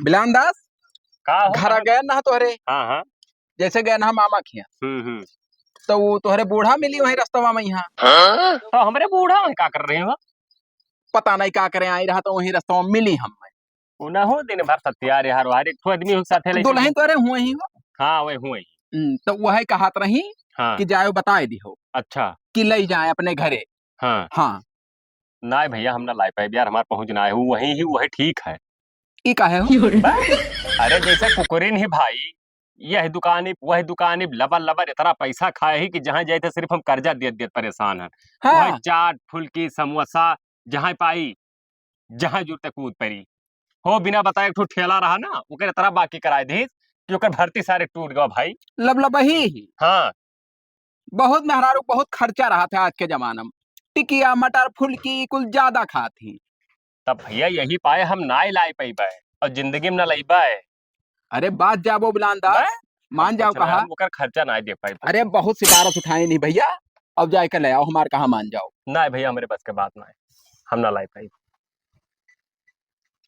बिलान दास का हो घर आ गए ना तोहरे। हाँ हाँ। जैसे गए ना मामा खिया तो वो तोहरे बूढ़ा मिली वही रास्ता में यहाँ। तो हमरे बूढ़ा है का कर रहे हो? पता नहीं का करे आई रहा तो वही रास्ता में मिली हम। उना हो दिन भर सत्यार यार हर एक ठो आदमी हो साथे ले दुल्हन तोरे हुए ही हो। हाँ वही हुए। तो वही कहत रही हाँ कि जाओ बताए दिहो अच्छा कि ले जाए अपने घरे। हाँ हाँ ना भैया हम ना लाई पाए यार हमारे पहुंचना है वही ही वही ठीक है। ई काहे हो? अरे जैसे कुकुरिन ही भाई यह दुकानी वही दुकानी लबर लबर इतना पैसा खाए ही कि जहाँ जाए थे सिर्फ हम कर्जा दे दे परेशान है। हाँ वही चाट फुल्की समोसा जहाँ पाई जहाँ जूते कूद पड़ी हो बिना बताए एक ठो ठेला रहा ना ओकर तरह बाकी कराए दी कि ओकर भर्ती सारे टूट गया भाई। लबलबही हाँ बहुत मेहरारू बहुत खर्चा रहा था आज के जमाना में। टिकिया मटर फुल्की कुल ज्यादा खाती। तब भैया यही पाए हम ना ही लाई पाई और जिंदगी में ना लाई पाए। अरे बात जाबो बिलान दास मान जाओ कहा। हम ओकर खर्चा ना दे पाए। अरे बहुत सिफारिश उठाई नहीं भैया अब जाके ले आओ हमारे कहा मान जाओ। ना भैया हमारे बस के बात ना है हम ना लाई पाई।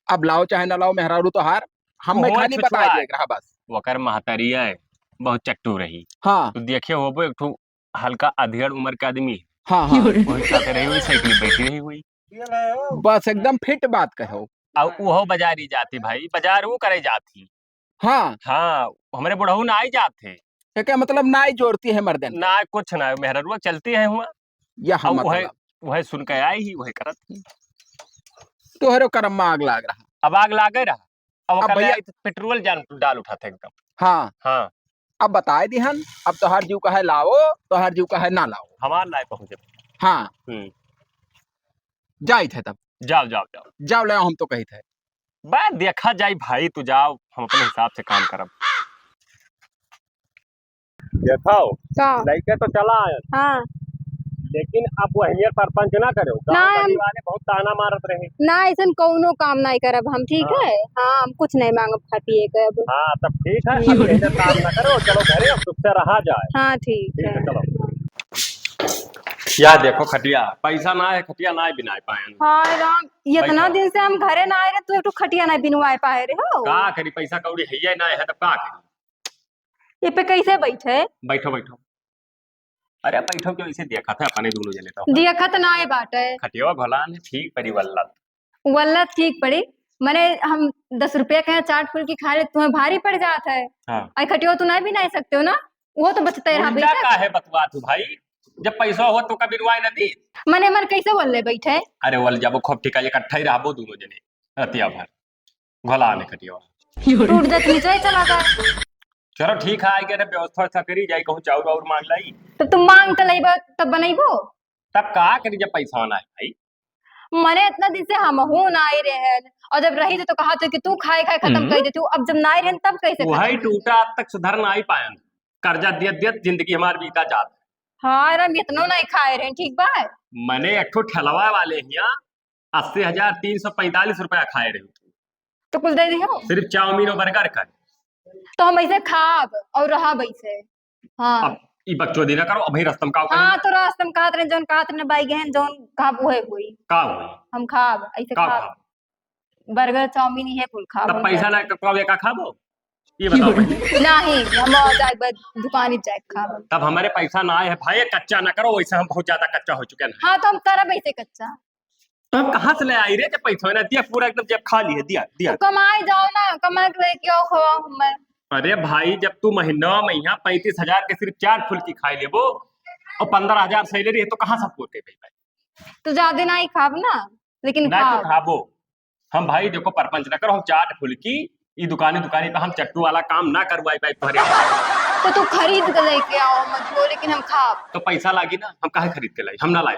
अब लाओ चाहे ना लाओ मेहरारू तो हार हम में खाली बता दिए बस। वकर महतरिया है बहुत चट्टू रही। हाँ तो देखिए वो एक ठो हल्का अधेड़ उम्र का आदमी। हाँ हाँ वही साथे रही हुई साइकिल बैठी रही हुई बस एकदम फिट बात कहो। और वो बाजारी जाती भाई बाजार वो करे जाती। हाँ हाँ हमारे बुढ़ऊ ना आई जाते क्या मतलब नाई जोड़ती है मर्दन ना कुछ ना मेहरुआ चलती है हुआ यह मतलब वह सुन के आई ही वही करत थी। तोहरो कर्म में आग लाग रहा। अब आग लागे रहा अब भैया पेट्रोल जान डाल उठाते एकदम। हाँ हाँ अब बताए दिहन अब तो हर जीव का है लाओ तो हर जीव का है ना लाओ हमार लाए पहुंचे। हाँ जाई थे तब जाओ जाओ जाओ जाओ ले हम तो कही थे बात देखा जाए भाई तू जाओ हम अपने हिसाब से काम करब। देखाओ लड़के तो चला आया हाँ लेकिन अब वही परपंच ना करो गाँव वाले बहुत ताना मारत रहे ना ऐसा कौनो काम नहीं करब हम ठीक हाँ। है। हाँ हम कुछ नहीं मांगब खा पिए के अब। हाँ तब ठीक है अब ऐसे काम ना करो चलो घरे अब सुख से रहा जाए। हाँ ठीक है चलो या देखो खटिया पैसा ना है खटिया ना है बिना पाए। हाँ राम इतना दिन से हम घरे ना आए रहे तू एक खटिया नहीं बिनवाए पाए रे हो का करी पैसा कौड़ी है ना है तब का करी। ये पे कैसे बैठे बैठो बैठो अरे बैठो क्यों इसे देखा था अपने दोनों जने तो देखत ना है बाटे खटिया भला ने ठीक पड़ी वल्लत वल्लत ठीक पड़ी मने हम 10 रुपया कहे चाट फुल्की खा रहे तुम्हें भारी पड़ जाता है। हाँ। आई खटिया तो नहीं भी नहीं सकते हो ना वो तो बचते रहा बेटा का है बतवा तू भाई जब पैसा हो तो कभी रुआई न दी मने मन कैसे बोल ले बैठे। अरे वल जब खूब ठिका इकट्ठा ही रहबो दोनों जने रतिया भर घोला ने खटिया टूट जात नीचे चला जाए। चलो ठीक है आई के व्यवस्था करी जाई कहूं चाउर और मांग लाई तो तुम मांग तो लेबो तब बनैबो तब का करी जब पैसा ना है भाई। मने इतना दिन से हम हूं ना आई रहे और जब रही तो कहा तो कि तू खाए खाए खत्म कर देती अब जब ना आई रहे तब कैसे वही टूटा अब तक सुधर ना आई पायन कर्जा दियत दियत जिंदगी हमार बीता जात। हाँ रम इतना नहीं खाए रहे ठीक बा। मने एक ठो ठेलवा वाले यहाँ 80,345 रुपया खाए रहे तो कुछ दे दियो सिर्फ चाउमीन और बर्गर का। तो हम ऐसे खाब और रहा वैसे। हाँ अब ई बकचोदी ना करो अभी रस्तम का हाँ तो रास्तम कहत रहे जोन कहत रहे बाई गहन जोन खाब वो है हुई का हुई हम खाब ऐसे का खाब बर्गर चाउमीन ये कुल खाब तब पैसा ना कब का खाबो ये बताओ पहले। नहीं हम जाए बस दुकान जाए खाब तब हमारे पैसा ना आए है भाई कच्चा ना करो वैसे हम बहुत ज्यादा कच्चा हो चुके हैं। हाँ तो हम तरब ऐसे कच्चा तो हम कहाँ से ले आई रे जब पैसा ना दिया पूरा एकदम जब खा लिए दिया दिया तो कमाए जाओ ना कमा के लेके आओ खवा हमें। अरे भाई जब तू महीना 35,000 के सिर्फ चाट फुल्की खाई लेबो और 15,000 सैलरी है तो कहाँ सब पूरे भाई तो ज्यादा ना ही खाब ना लेकिन ना तो खाबो हम भाई देखो परपंच ना करो हम चाट फुल्की ई दुकानी दुकानी पे हम चट्टू वाला काम ना करवाई भाई तुम्हारे तो तू खरीद के लेके आओ मत वो लेकिन हम खाब तो पैसा लागी ना हम काहे खरीद के लाई हम ना लाई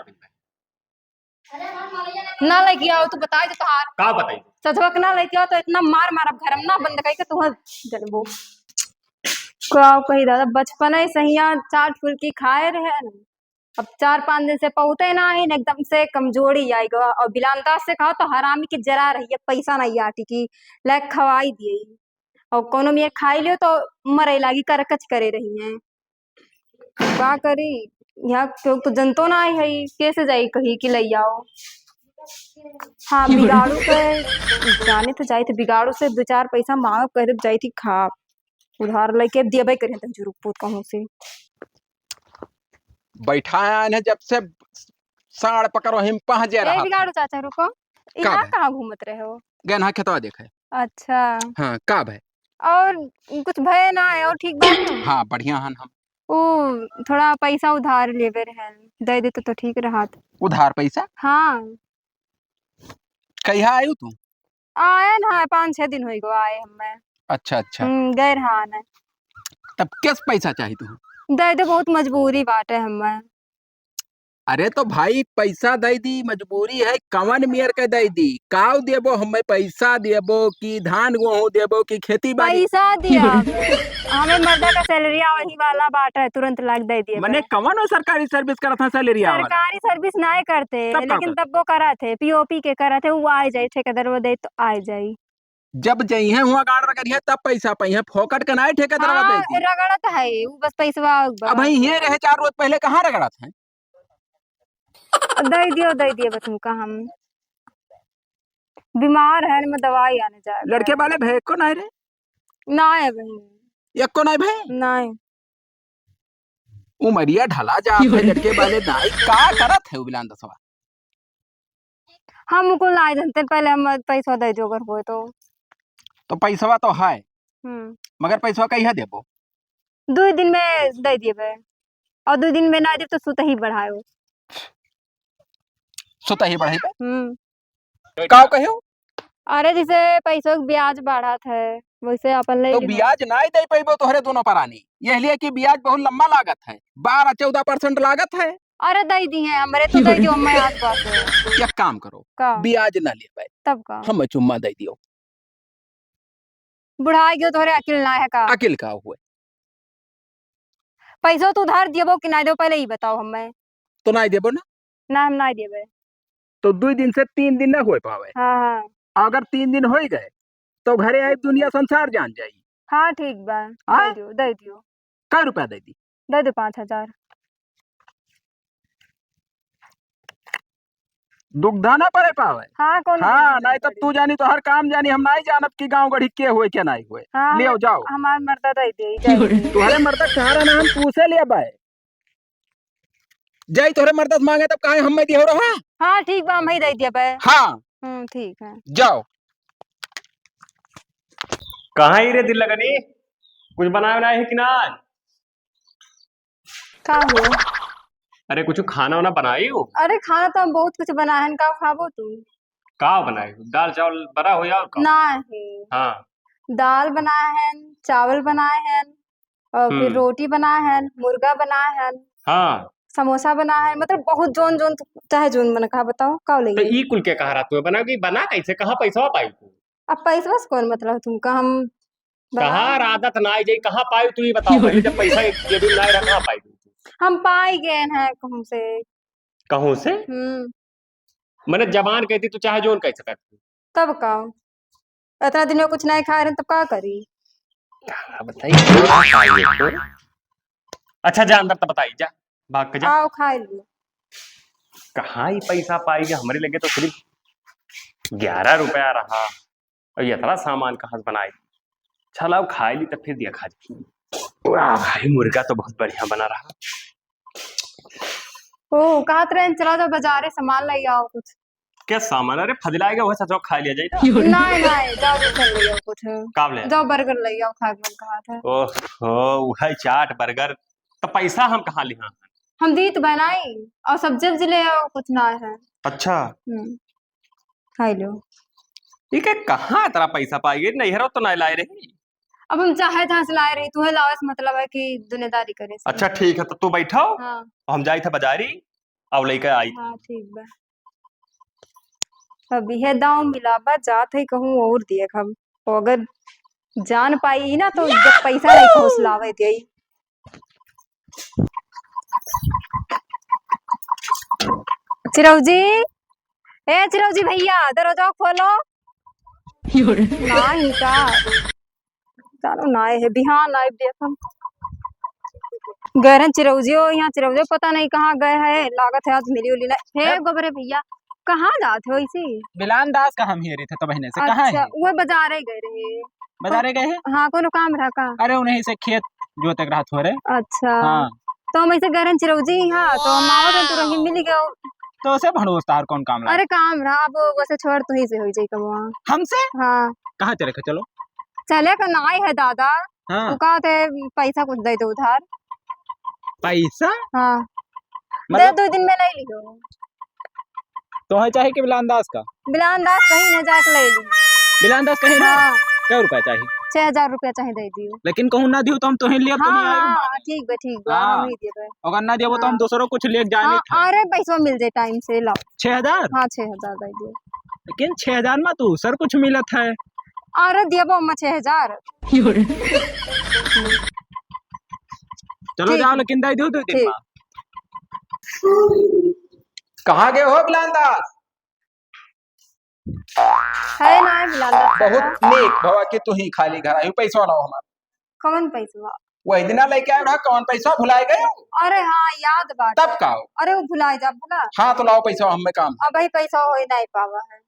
ना लेके आओ तो बताए तो तहार का बताई सजवक ना लेके आओ तो इतना मार मारब घर में ना बंद करके तुम्हें जलबो क्या कही दादा बचपन ही सहिया चाट फुल्की खाए रहे न अब 4-5 दिन से पहुते ना है एकदम से कमजोरी आएगा और बिलानदास से कहा तो हरामी की जरा रही है पैसा नहीं आती की लाइक खवाई दिए और कोनो में खाई लियो तो मरे लागी करकच करे रही है क्या करी यहाँ क्यों तो जनतो ना आई है कैसे जाई कही कि ले आओ हाँ बिगाड़ू के जाने तो जाई थे, बिगाड़ू से 2-4 पैसा मांग कह दे जाई थी खा उधार लेके देबे करे तो जरूर पूत कहूं से। बैठा है जब से साड़ पकड़ो हिम पहुंचे ए रहा था। बिगाड़ू चाचा रुको, का यहाँ भाई कहाँ घूमत रहे हो? गहना खेतवा देखे। अच्छा, हाँ का भाई। और कुछ भय ना है और ठीक बात ना? हाँ बढ़िया हन हम। वो थोड़ा पैसा उधार लेवे रहे, दे देते तो ठीक रहत। उधार पैसा हाँ कहिया आयु तू। आए ना 5-6 दिन हो गो आए हमें। अच्छा अच्छा गए रहा ने तब किस पैसा चाहिए तू। दे दे, बहुत मजबूरी बाटे हमें। अरे तो भाई पैसा दे दी मजबूरी है कवन मियर के दे दी काव देबो हमें पैसा देबो कि धान गेहूं देबो कि खेती बाड़ी। पैसा दिया हमें मर्दा का सैलरी वही वाला बाटे, तुरंत लाग दे दिए। मने कवन हो सरकारी सर्विस करत है सैलरी वाला। सरकारी सर्विस नहीं करते तब लेकिन तब वो करा थे, पीओपी के करा थे, वो आ जाए ठेकेदार वो दे तो आ जाए। जब जइहे हुआ गाड़ रगड़िए तब पैसा पाइए फोकट के ना ठेकेदार हाँ दे दी। रगड़त है वो बस पैसा अब भाई ये रहे 4 रोज पहले कहाँ रगड़ा था। दे दियो बस तुमका। हम बीमार है मैं दवाई आने जाए लड़के वाले भे को नहीं रे। ना है बहन एक को नहीं भे नहीं। उमरिया ढला जा है लड़के वाले नाई का करत है बिलान दसवा। हम को ला जानते पहले हम पैसा दे दो अगर हो तो पैसा तो है मगर पैसा कहिया देबो। 2 दिन में दे दिए और 2 दिन में ना दे तो सुत ही बढ़ाओ। सुता ही बढ़ाई पे का कहियो। अरे जैसे पैसों के ब्याज बढ़ा था वैसे अपन ले तो ब्याज नहीं दे पाइबो तोहरे दोनों परानी यह लिए कि ब्याज बहुत लंबा लागत है 12-14% लागत है। अरे दे दी है हमरे तो दे दियो मैं आस पास एक काम करो का ब्याज ना ले पाए तब का हम चुम्मा दे दियो। बुढ़ाई गयो तोहरे अकिल ना है का? अकिल का हुए पैसों तो उधार दियो कि ना दियो पहले ही बताओ हमें। तो नहीं देबो ना हम ना देबे तो 2 दिन से 3 दिन ना हो पावे। हाँ अगर 3 दिन हो गए तो घरे आई दुनिया संसार जान जाई। हाँ ठीक बा दे दियो। क्या रुपया दे दी। दे दो 5,000। दुग्धा ना पड़े पावे। हाँ कौन हाँ नहीं तब तू जानी तो हर काम जानी हम नहीं जानब कि गांव गढ़ी के हुए क्या नहीं हुए। हाँ, ले जाओ हमार मर्दा दे दे तुम्हारे मर्दा सहारा ना हम पूछे ले बाय जाई तोहरे मर्दा से मांगे तब काहे हम में दियो रहा। हाँ ठीक बा हम ही दे दिए बे। हाँ ठीक है जाओ। कहाँ ही रे दिल लगनी कुछ बनाए बनाए है कि ना। का हो? अरे कुछ खाना वाना बनाई हो। अरे खाना तो हम बहुत कुछ बना है का खाबो तू? का बनाए दाल चावल बना हो या और का? नहीं हाँ दाल बनाए हैं, चावल बनाए हैं और फिर रोटी बनाए हैं, मुर्गा बनाए हैं, हाँ समोसा बना है, मतलब बहुत जोन जोन चाहे जोन बना कहा बताओ का ले। तो ई कुल के कहा रहा तू बनाओगी बना कैसे कहाँ पैसा पाई तू। अब पैसा बस कौन मतलब तुमका हम कहाँ आदत ना आई जाई कहाँ पाई तू ही बताओ पहले जब पैसा जेब में ना रखा पाई तू। हम पाई गए हैं कहूं से। कहूं से मैंने जबान कहती तू चाहे जोन कह सकत तब का इतना दिन में कुछ नहीं खा रहे तब का करी। बताइए अच्छा जा अंदर तो बताई जा भाग के जा। आओ खा लो। कहाँ ही पैसा पाएगी हमारे लगे तो सिर्फ 11 रुपया रहा और ये इतना सामान कहाँ से बनाई। चला खा ली तब फिर दिया खा वाह भाई मुर्गा तो बहुत बढ़िया बना रहा। ओ कहा ट्रेन चला जाओ बाजारे सामान ले आओ कुछ। क्या सामान अरे फजलाएगा वह सचो खा लिया जाए। नहीं जाओ दूसरा ले आओ कुछ। काब ले जाओ बर्गर ले आओ खा के कहा था। ओहो वह चाट बर्गर तो पैसा हम कहाँ लिहा। हम दी तो बनाई और सब्जी ले आओ कुछ ना है। अच्छा खा लो। ठीक है कहाँ तेरा पैसा पाएगी नहीं हरो तो नहीं लाए रही। अब हम चाहे जहाँ से लाए रही तू लाओ इस मतलब है कि दुनियादारी करे। अच्छा ठीक है तो तू बैठो हाँ। हम जाई था बाजारी अब लेकर आई। हाँ ठीक बा अभी है दाव मिलाबा जात है कहूँ और दिए हम तो अगर जान पाई ना तो जब पैसा नहीं पहुँच लावे दे। चिरौजी ए चिरौजी भैया दरवाजा खोलो। नहीं का चलो ना है बिहान आए देखम गहरन चिरौजियो यहाँ चिरौजियो पता नहीं कहाँ गए है लागत है आज मिली उली नहीं हे गोबरे भैया कहाँ जाते हो इसी? बिलान दास का हम ही रहे थे तो बहने से कहाँ अच्छा है? वो बाजारे गए रहे। बाजारे गए हैं? हाँ कोनो काम रहा का? अरे उन्हीं से खेत जोते रहा थोड़े। अच्छा हाँ तो हम ऐसे गरन चिरौजी हाँ तो हम आवत तो रही मिल गए। तो उसे भड़ोस तार कौन काम लगा? अरे काम रहा अब वैसे छोड़ तो ही से हो जाए कब वहाँ। हमसे हाँ कहाँ चले चलो। चले का नाई है दादा। हाँ वो कहा थे पैसा कुछ दे दो उधार। पैसा हाँ दे मतलब 2 दिन में ले लियो। तो है चाहे कि बिलान दास का? बिलान दास कहीं न जाके ले लियो। बिलान दास कहीं ना हाँ क्या रुपया चाहिए? 6000 रुपया चाहे दे दियो। लेकिन कहूँ ना दियो तो हम तुम्हें लिए तो नहीं आए। हाँ ठीक है हाँ। हम ही देबे। अगर ना दियो तो हम हाँ। दूसरों कुछ ले जाए नहीं था। अरे पैसा मिल जाए टाइम से लाओ। 6000 हाँ 6000 दे दियो। लेकिन 6000 में तो सर कुछ मिलत है। अरे देबो हम 6000। चलो ठीक। जाओ लेकिन दे दो 2 दिन ठीक। में। कहाँ गए हो बिलान दास? है ना बिलान दास बहुत नेक भवा कि तू ही खाली घर आई पैसा लाओ हमारा। कौन पैसा? वही दिना लेके आए रहा कौन पैसा भुलाए गए हो? अरे हाँ याद बात तब है। का हो? अरे वो भुलाए जा भुला। हाँ तो लाओ पैसा हमें काम। अब भाई पैसा हो ही नहीं पावा है।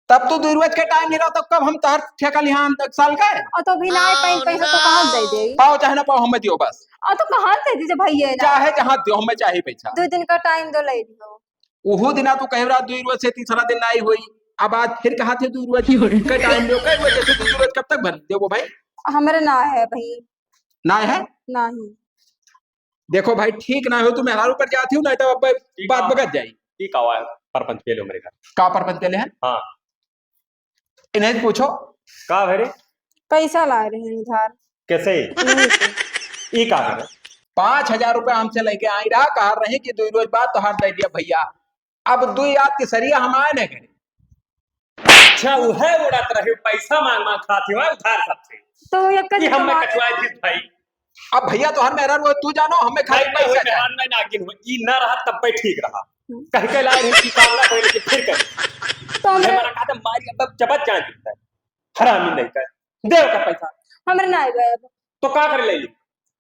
तब तो 2 रोज के टाइम नहीं रहा तो कब हम तहर ठेका लिहान तक साल का है। और तो भी नहीं पाई पैसा तो कहाँ दे दे? पाओ चाहे ना पाओ हमें दियो बस। और तो कहाँ दे दीजिए भैया ना। चाहे जहाँ दियो हमें चाहिए पैसा। 2 दिन का टाइम दो ले लियो। उहो दिना तू कह रहा 2 रोज से तीसरा दिन आई हुई। अब आज फिर कहा थे 2 रोज के टाइम दो कई वजह से 2 रोज कब तक भर देवो भाई? हमारे ना है भाई। ना है नहीं देखो भाई ठीक ना हो तो मेहरारू पर जाती हूँ नहीं तो अब बात बगत जाई। ठीक आवा है परपंच पे लो मेरे घर। का परपंच के लिए है? हाँ इन्हें पूछो का भरे पैसा लाए रहे हैं उधार। कैसे यहीं से। ई का भरे 5000 रुपया हमसे लेके आई रहा कहा रहे कि 2 रोज बाद तो हाथ दे दिया भैया। अब 2 याद के सरिया हम आए नहीं करे। अच्छा वो है उड़ात रहे पैसा मांग मांग खाती हो उधार सबसे तो एक कि हम में कटवाए दी भाई। अब भैया तो हर मेहरारू तू जानो हमें खाली पैसा चाहिए। मेहरान में नागिन हो ई ना रहा तब पे ठीक रहा कह के लाए रहे कि काम ना करे लेकिन फिर कर तो मैं हमरे मना कहा था मारी अब चबत जान देता है हरामी नहीं कर देव का पैसा हमरे ना गए अब। तो का कर ले ली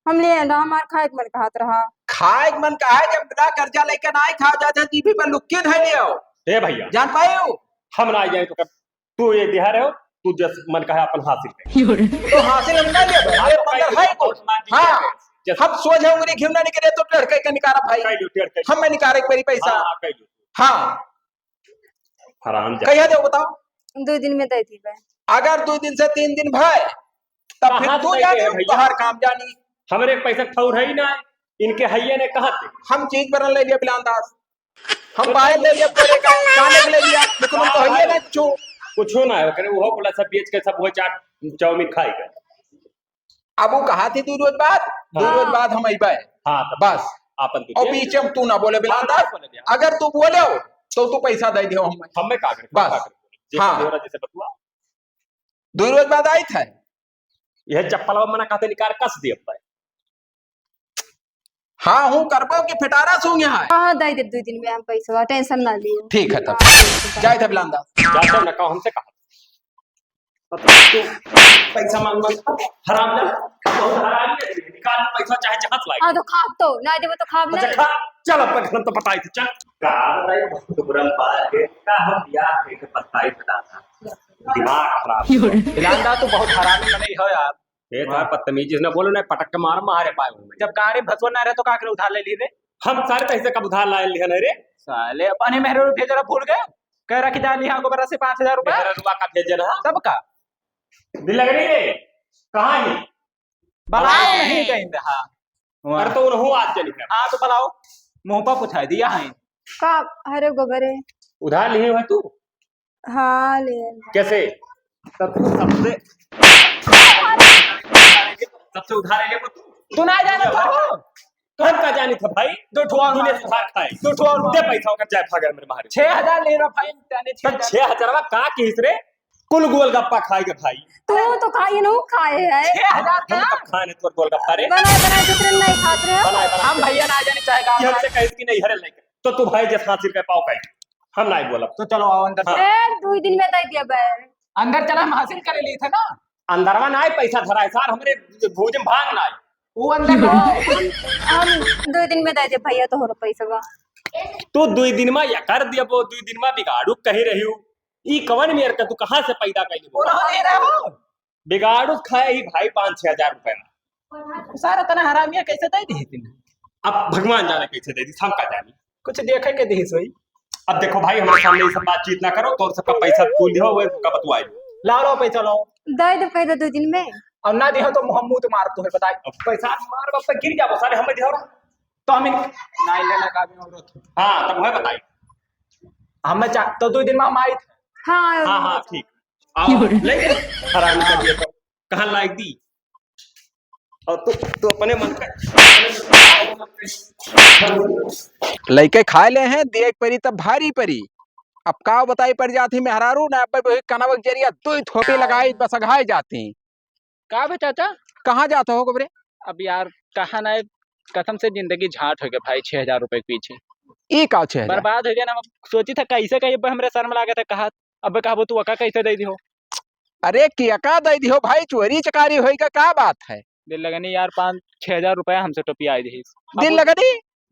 हम ले ना हमार खाए के मन कहत रहा। खाए के मन का है जब बिना कर्जा लेके ना खा जाता जीबी पर लुक्के धै लियो। हे भैया जान पाए हो? हम ना जाए तो तू ये दिहार हो तू जस मन कहा अपन हासिल कर तो हासिल हम नहीं ले हमारे अंदर है कुछ। हाँ हम सोच होंगे क्यों ना निकले तो लड़के का निकारा भाई हम में निकारे मेरी पैसा। हाँ हराम जा कहिए दो बताओ 2 दिन में दे दी बे। अगर 2 दिन से 3 दिन भय तब फिर कहाँ तू से जाने गए भैया? बाहर काम जानी। हमरे पैसा ठौर है ही ना इनके हैये ने कहा थे हम चीज बरन ले लिया बिलान दास। हम बाहर ले लिया पूरे का खाने के ले लिया लेकिन हम तो है ना चो कुछ ना है करे वो बोला सब बेच के सब वो चाट चाउमीन खाएगा। अब वो कहा थी 2 रोज बाद 2 रोज बाद हम आई बाय हाँ तब बस। आपन और बीच में तू ना बोले बिलान दास अगर तू बोले हो तो तू पैसा दे दियो हमें हमें का करे बस। हाँ। जैसे बतुआ 2 रोज बाद आई था यह चप्पल मना कहते निकाल कस दिए भाई। हाँ हूँ करबो कि फिटारा सूंग यहाँ हाँ दे दे 2 दिन में हम पैसा टेंशन ना लियो। ठीक है तब हाँ, जाए थे बिलान दास। जाते ना कहो हमसे कहा पैसा मांग मांग हराम जा बहुत हराम है निकाल पैसा चाहे जहां से लाए तो खाब तो ना देबो तो खाब अच्छा नहीं। खा चल अब घर तो बताई थी चल का बताई दुबरन पार के का हम बियाह के बताई बता दिमाग खराब बिलान दास तो बहुत हरामी बने हो यार। ये तो बदतमीजी ने बोलो ना पटक के मार मारे पाए जब गाड़ी भसवा ना रहे तो का करे उधार ले लिए रे। हम सारे पैसे कब उधार लाए लिए ना रे साले अपने मेहरारू भेजरा भूल गए कह रहा कि डाली हाँ गोबरा से 5000 रुपया मेरा रुपया का भेजे रहा तब का दिल लग रही है कहां है बलाओ नहीं कहीं रहा। अरे तो उन्हों आज चली है हाँ तो बलाओ मुंह पर पूछा दिया है का अरे गोबरे उधार लिए हुए तू हाँ ले कैसे तब तू सबसे उधार ले तू ना जाने तो हम का जानी था भाई 2 ठुआ तूने उधार खाए 2 ठुआ दे पैसा का जाए भागर मेरे मारे 6000 ले रहा भाई जाने तो 6000 का किस रे कुल गोलगप्पा खाएगा भाई तो खाइए ना खाए है 6000 का हम कब खाने तो गोलगप्पा रे बनाए दूसरे नहीं खाते रहे। बनाए बनाए हम भैया ना जाने चाहेगा कि हमसे कहे कि नहीं हरे लेके तो तू भाई जैसे हासिल के पाओ कहीं हम नहीं बोला तो चलो आओ अंदर हाँ। ए 2 दिन में दे दिया बे। अंदर चला हम हासिल कर लिए थे ना अंदरवा ना पैसा धराए सार हमरे भोज में भाग ना वो अंदर हम 2 दिन में दे दिया भैया तो हो पैसा बा। तू 2 दिन में या कर दिया वो 2 दिन में बिगाड़ू कही रही हूँ ई कवन मेर का तू कहाँ से पैदा कैली और हाँ दे रहे हो बिगाड़ू खाए ही भाई 5-6 हजार रुपए सारा तना हरामिया कैसे दे दी तुमने? अब भगवान जाने कैसे दे दी हम का जानी कुछ देखे के दी सोई। अब देखो भाई हमारे सामने ये सब बातचीत ना करो तो सबका पैसा तू लियो वो का बतवाई लो पैसा लो। दे दे कह दे 2 दिन में। और ना दिहो तो मुहम्मू तो मार तुम्हें बताए। पैसा मार बाप पे गिर जाओ सारे हमें दियो तो हम ना लेना का भी औरत हाँ तब वह बताई हमें तो 2 दिन में हम आए थे। हाँ हाँ ठीक आओ ले हराम कर दिया तो कहाँ लायक दी और तू अपने मन का लइके खाए ले हैं देख परी तब भारी परी। अब का बताई पड़ जाती मेहरारू ना अब कनवक जरिया 2 थोपे लगाई बस अघाए जाती। का बे चाचा कहाँ जाते हो गोबरे? अब यार कहा ना कसम से जिंदगी झाट हो गया भाई 6,000 रुपए के पीछे ई का छे बर्बाद हो गया ना। हम सोची था कैसे कहीं हमरे शर्म लागे था कहा अब कहबो तू अका कैसे दे दी हो। अरे किया दे दियो भाई चोरी चकारी होई का बात है? दिल लगनी यार 5-6,000 रुपया हमसे टोपी आई थी दिल लगनी।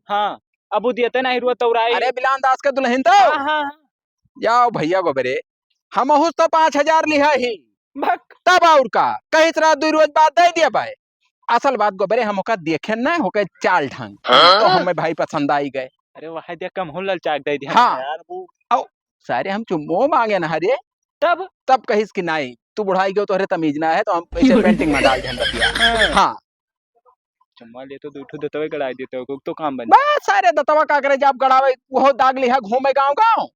हाँ अब दियते नहीं रुआ तो अरे बिलान दास के दुल्हन तो हाँ जाओ भैया गोबरे हम तो 5,000 लिहा ही भक तब और का कहीं तरह 2 रोज बाद दे दिया भाई। असल बात गोबरे हम ओका देखे ना होके चाल ढंग तो हमें भाई पसंद आई गए। अरे वह देख कम हुल चाक दे दिया हाँ। यार वो सारे हम चुम्बो मांगे ना हरे तब कहिस कि नहीं तू बुढ़ाई गयो तो हरे तमीज ना है तो हम ऐसे पेंटिंग में डाल दें बतिया। हाँ चुम्मा ले तो दूठू दतवे गड़ाई देते हो तो काम बन बस सारे दतवा का करे जब गड़ावे वो दाग लिहा घूमे गांव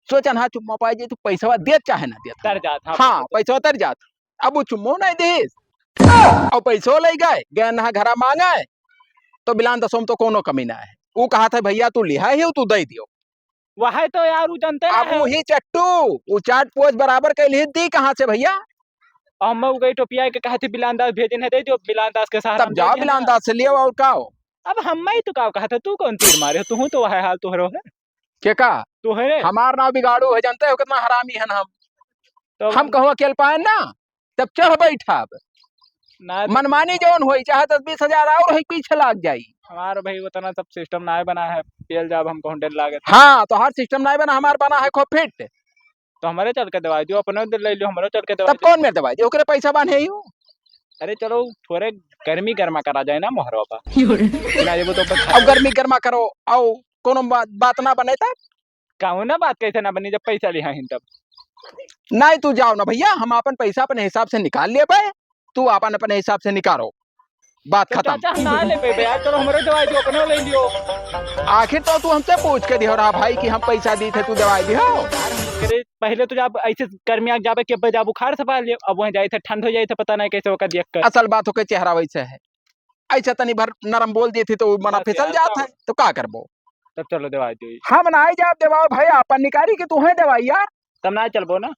सोचन हाँ चुम्मा पाई जे तू पैसा देत चाहे ना देत तर जात हाँ पैसा तर जात अब वो चुम्मो नहीं देस और पैसो ले गए ना घरा मांगा तो बिलान दसों तो कोनो कमी ना है। वो कहा था भैया तू लिहा ही तू दे दियो वह तो यार वो जानते अब वही चट्टू वो चाट पोच बराबर के लिए दी कहाँ से भैया? हम गई टोपिया के कहा थे बिलानदास भेजन है दे दियो बिलानदास के साथ तब जाओ बिलानदास से लियो और का अब हम ही तो का कहा था तू कौन तीर मारे तू तो वह हाल तुहरो है के का तू है हमार नाव बिगाड़ू है जानते हो कितना हरामी है हम तो हम कहो अकेल पाए ना तब चढ़ बैठा ना मनमानी जौन होई चाहे 10-20 हजार और है पीछे लाग जाई। हमारा भाई उतना सब सिस्टम ना बना है पेल जब हमको हंड्रेड लागे हाँ तो हर सिस्टम नहीं बना हमार बना है खूब फिट तो हमारे चल के दवाई दियो अपने ले लियो हमारे चल के दवाई तब कौन मेरे दवाई दे ओकरे पैसा बांधे ही अरे चलो थोड़े गर्मी गर्मा करा जाए ना मोहरवा पर ना ये वो तो अब गर्मी गर्मा करो आओ कोनो बात ना बने तब कहूँ ना बात कैसे ना बनी जब पैसा लिया ही तब नहीं तू जाओ ना भैया हम अपन पैसा अपने हिसाब से निकाल लिए भाई तू अपन अपने हिसाब से निकालो बात खत्म। चाचा हम ना ले पे यार चलो हमारे दवाई दियो अपने ले लियो आखिर तो तू हमसे पूछ के दियो रहा भाई कि हम पैसा दी थे तू दवाई दियो। अरे पहले तो जब ऐसे गर्मियां जाबे के बजा बुखार से पा लियो अब वहां जाए थे ठंड हो जाए थे पता नहीं कैसे होकर देख कर असल बात हो के चेहरा वैसे है ऐसा तनी भर नरम बोल दी थी तो मना फिसल जाता है तो क्या करबो। तब चलो दवाई दियो हम ना जाब दवाओ भाई अपन निकाली कि तू है दवाई यार तब ना चलबो ना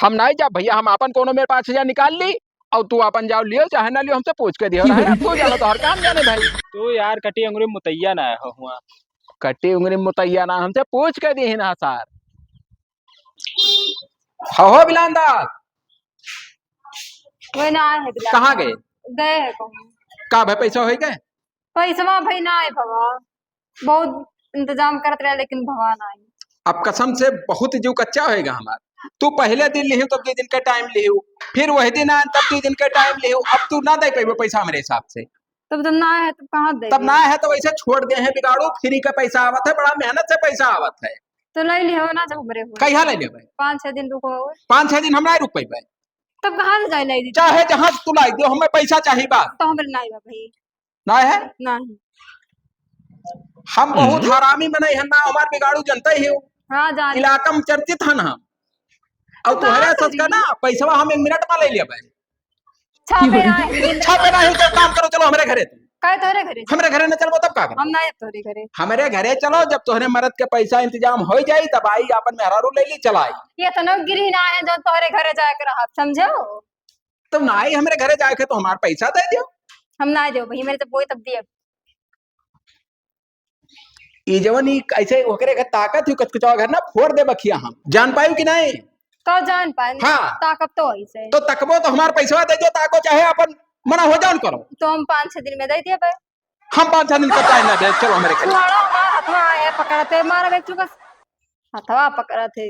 हम ना जाब भैया हम अपन कोनो मेरे 5,000 निकाल ली और तू अपन जाओ लियो चाहे ना लियो हमसे पूछ के दियो रहा तू जानो तो हर काम जाने भाई तू यार कटी अंगुरी मुतैया ना हो हुआ कटी उंगली मुतैया ना हमसे पूछ के दी ना सार हो बिलानदार वही ना आए है कहाँ गए गए है कहूँ का भाई पैसा हो गए पैसवा भाई ना आए भवा बहुत इंतजाम करत रहे लेकिन भवा ना आई। अब कसम से बहुत जीव कच्चा होएगा हमारा तू पहले दिन लिहू तब 2 दिन का टाइम लिहू फिर वही दिन आए तब 2 दिन का टाइम लिहू अब तू ना दे पाइबो पैसा मेरे हिसाब से तब ना है तो कहाँ दे तब ना है तो वैसे छोड़ दे हैं बिगाड़ू फ्री का पैसा आवत है बड़ा मेहनत से पैसा आवत है तो ले लियो ना जब हमरे हुए कहिया ले लेबै 5-6 दिन रुको 5-6 दिन हम नहीं रुक पाइबे तब कहाँ से जाए ले दी चाहे जहां से तू लाई दियो हमें पैसा चाहिए बात तो हमरे नहीं बा भाई ना है नहीं हम बहुत हरामी बने हैं ना हमार बिगाड़ू जनता ही हो हाँ जान इलाका में चर्चित है ना और तुहरे सच का ना पैसा हम 1 मिनट में ले लिया भाई छापे आए छापे ना ही तो काम करो चलो हमारे घरे काय तोरे घरे हमारे घरे न चलो तब का करो हम ना तोरे घरे हमारे घरे चलो जब तोहरे मरद के पैसा इंतजाम हो जाई तब आई अपन मेहरारू ले ली चलाई ये तो न गिरी ना है जो तोरे घरे जाए कर आप समझो तो ना आई हमारे घरे जाके तो हमारा पैसा दे दियो हम ना दो भाई मेरे तो बोई तब दिए ई जवन ई ऐसे ओकरे के ताकत ही कचकचावा घर ना फोड़ दे बखिया हम जान पायू कि नहीं तो जान पाए हाँ। ताकत तो ऐसे तो तकबो तो हमारा पैसा दे दो ताको चाहे अपन मना हो जाओ करो तो हम 5-6 दिन में दे दिए भाई हम 5-6 दिन का टाइम ना दे चलो हमारे घर तुम्हारा हमारा हथवा है पकड़ते मारा बेचू का हथवा पकड़ते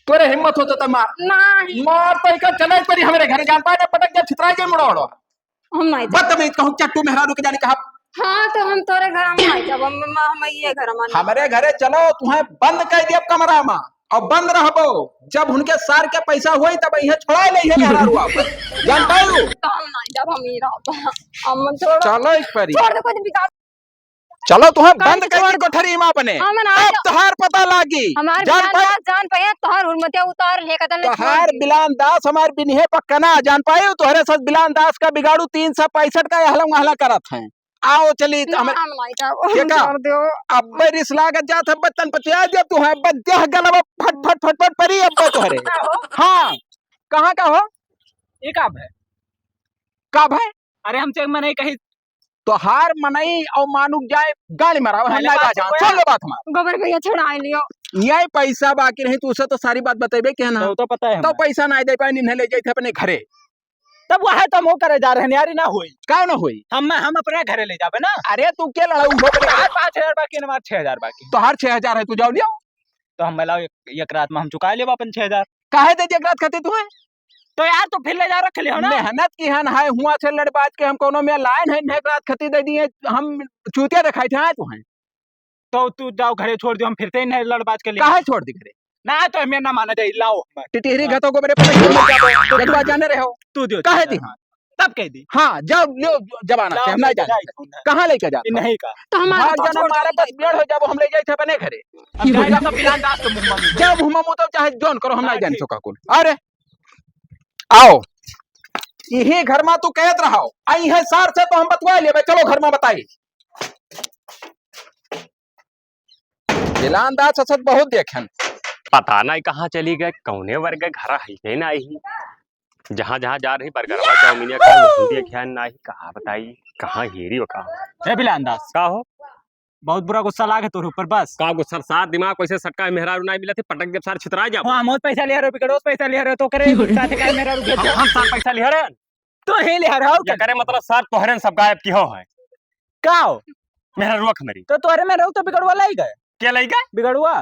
तोरे हिम्मत होता तो मार नहीं मार तो एक चले परी हमारे घर जान पाए ना पटक जा छितरा के मुड़ोड़ो हम नहीं बदतमीज कहूं चट्टू मेहरारू के जाने कहा हाँ तो हम तोरे घर में नहीं जब हम ये घर में हमारे घरे चलो तुम्हें बंद कर दिया कमरा में और बंद रहबो जब उनके सार के पैसा हुई तब यह छोड़ा ले है मेहरारू आप जान पाऊ तो हम नहीं जब हम ही रहता हम छोड़ चलो एक परी छोड़ दे कुछ बिगाड़ चलो तुम्हें बंद छोड़ कर कोठरी मां बने हम ना अब तोहार पता लागी हमार जान पाए जान पाए तोहर उर्मतिया उतार ले कतल तोहार बिलान दास हमार बिन्हे पक्कना जान पाए तोहरे साथ बिलान दास का बिगाड़ू 365 का हला महला करत हैं आओ चली हमें हम नहीं जाओ क्या का? छोड़ दो अब रिस लागत जात है बतन पतिया जब तू है बद्यह गलब फट फट फट फट परी अब तोहरे हां कहां का हो ये कब है कब है अरे हम चेक में नहीं कही तोहार मनई और मानुक जाए गाली मराव हम नहीं बात सुन लो बात हमार गोबर भैया छुड़ा लियो यही पैसा बाकी नहीं तू से तो सारी बात बतेबे के ना तो पता है तो पैसा नहीं दे पाए निन्हे ले जाते अपने घरे तब वह तो हम करे जा रहे हैं यारी ना हुई का ना हुई हम अपने घरे ले जाबे ना अरे तू क्या लड़ाऊ हो बड़े 5,000 बाकी हमारे 6,000 बाकी तोहार 6000 है तू जाओ लियो तो हम मिलाओ एक रात में हम चुका ले अपन 6,000 काहे दे जगरात खाते तू है तो यार तो फिर ले जा रख लियो ना मेहनत की हन है हुआ से लड़बाज के हम कोनो में लाइन है जगरात खती दे दिए हम चूतिया दिखाई थे आए तू है तो तू जाओ घरे छोड़ दियो हम फिरते ही नहीं लड़बाज के लिए काहे छोड़ दी घरे ना तो हमें ना माना जाए लाओ टिटिहरी घातों को मेरे पर जगवा जाने रहे हो तू दियो काहे दी तब कह दी हां जाओ लियो जवाना से हम नहीं जाते कहां लेके जा नहीं का तो हमारा भाग जाना हमारे पास बेड़ हो जब हम ले जाए थे अपने घरे अब जाएगा तो बिलान दास तो मुंह में जब हम तो चाहे जोन करो हम नहीं जान चुका कुल अरे आओ यही घर में तू कहत रहो आई है सार से तो हम बतवा लेबे चलो घर में बताई बिलान दास असत बहुत देखन पता नहीं कहाँ चली गए कौने वर्ग घर है ना ही जहाँ जहाँ जा रही बर्गर चाउमीन का वही देखे नहीं कहा बताई कहाँ हेरी हो कहा ए बिलान दास का हो बहुत बुरा गुस्सा लागे तोर ऊपर बस का गुस्सा साथ दिमाग कैसे सटका मेहरारू नहीं मिला थी पटक जब सार छितरा जा हां बहुत पैसा ले रहे बिगड़ोस पैसा ले रहे तो करे साथ का मेरा रुक जा हम सार पैसा लिया रे तो हे ले रहा हो क्या करे मतलब सार तोहरे सब गायब की हो है का हो मेहरारू रख मेरी तो तोरे में रहू तो बिगड़वा लाई गए क्या लई गए बिगड़वा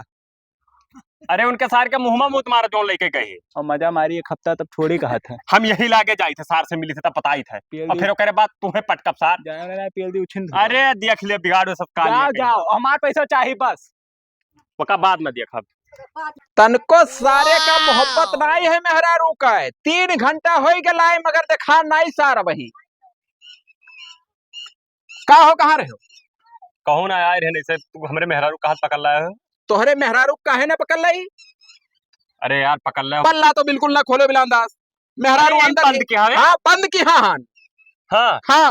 अरे उनके सार के मुंह में मुंह मार जो लेके गए और मजा मारी एक हफ्ता तब छोड़ी कहा था हम यही लागे जाई थे सार से मिली थे तब पता ही था और फिर करे बात तुम्हें पटकप सार जाने पेल दी उछिन अरे देख ले बिगाड़ो सब का जाओ जाओ हमार पैसा चाहिए बस पक्का बाद में देख तनको सारे का मोहब्बत नहीं है मेहरारू का 3 घंटा हो गया मगर देखा नहीं सारा वही का हो कहाँ रहे हो कहो ना आए रहने से तू हमारे मेहरारू कहाँ पकड़ लाया है तोहरे मेहरारू काहे ना पकड़ लाई अरे यार पकड़ लाया पल्ला तो बिल्कुल ना खोलो बिलान दास मेहरारू अंदर बंद किया है हाँ बंद की हाँ हाँ हाँ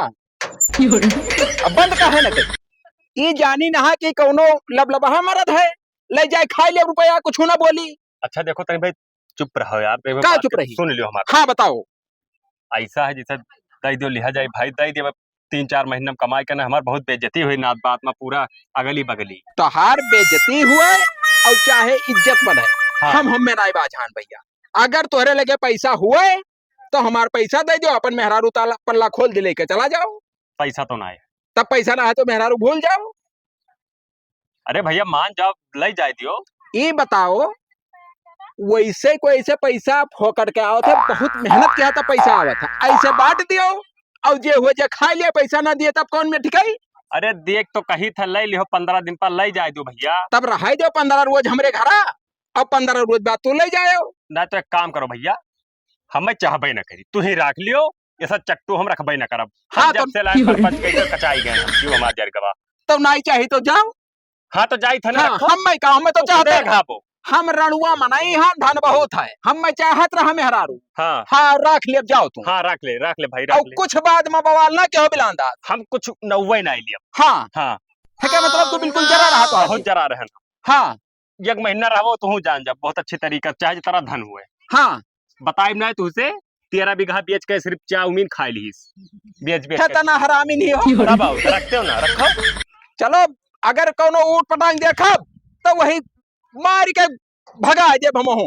अब बंद काहे ना करी ई जानी नहा कि कौनो लबलबहा मरद है ले जाए खाई ले रुपया कुछ ना बोली अच्छा देखो तनी भाई चुप रहो यार का चुप रही सुन लियो हमारा हाँ बताओ ऐसा है जैसे दई दियो लिहा जाए भाई दई दियो 3-4 महीने में कमाई करना हमार बहुत बेइज्जती हुई नात बात में पूरा अगली बगली तोहार बेइज्जती हुए और चाहे इज्जत बने हाँ। हम में नाई बाजान भैया अगर तोहरे लगे पैसा हुए तो हमार पैसा दे दो अपन मेहरारू ताला पल्ला खोल दे लेके चला जाओ पैसा तो ना है तब पैसा ना है तो मेहरारू भूल जाओ अरे भैया मान जाओ ले जाए दियो ये बताओ वैसे कोई ऐसे पैसा फोकट के आओ थे बहुत मेहनत किया था पैसा आवा था ऐसे बांट दियो और जे हुए जे खा लिया पैसा ना दिए तब कौन में ठिकाई अरे देख तो कही था ले लियो 15 दिन पर ले जाए दो भैया तब रहा दो 15 रोज हमरे घरा और 15 रोज बाद तू ले जाओ ना तो एक काम करो भैया हमें चाहबे न करी तू ही रख लियो ये सब चट्टू हम रखबे न करब हाँ, जब से लाइन पर पच गई कचाई गए हम क्यों हमार जर गवा तब नहीं चाहिए तो जाओ हाँ तो जाई था ना हाँ, रखो। हम मैं का हमें तो चाहते हैं घापो हम रणुआ मनाई हाँ धन बहुत है हम मैं चाहत रहा मेहरारू हाँ हाँ रख ले जाओ तुम हाँ रख ले भाई और रख ले कुछ बाद में बवाल ना क्यों बिलांदा हम कुछ नौवे ना लिया हाँ हाँ है क्या मतलब तू बिल्कुल जरा रहा तो बहुत जरा रहन हाँ एक महीना रहो तू जान जा बहुत अच्छी तरीका चाहे जितना धन हुए हाँ बताई ना तुझसे 13 बीघा बेच के सिर्फ चाउमीन खा ली बेच बेच है के तना हरामी नहीं हो तब आओ रखते हो ना रखो चलो अगर कोनो ऊट पटांग देखब तो वही मार के भगा जब हम हो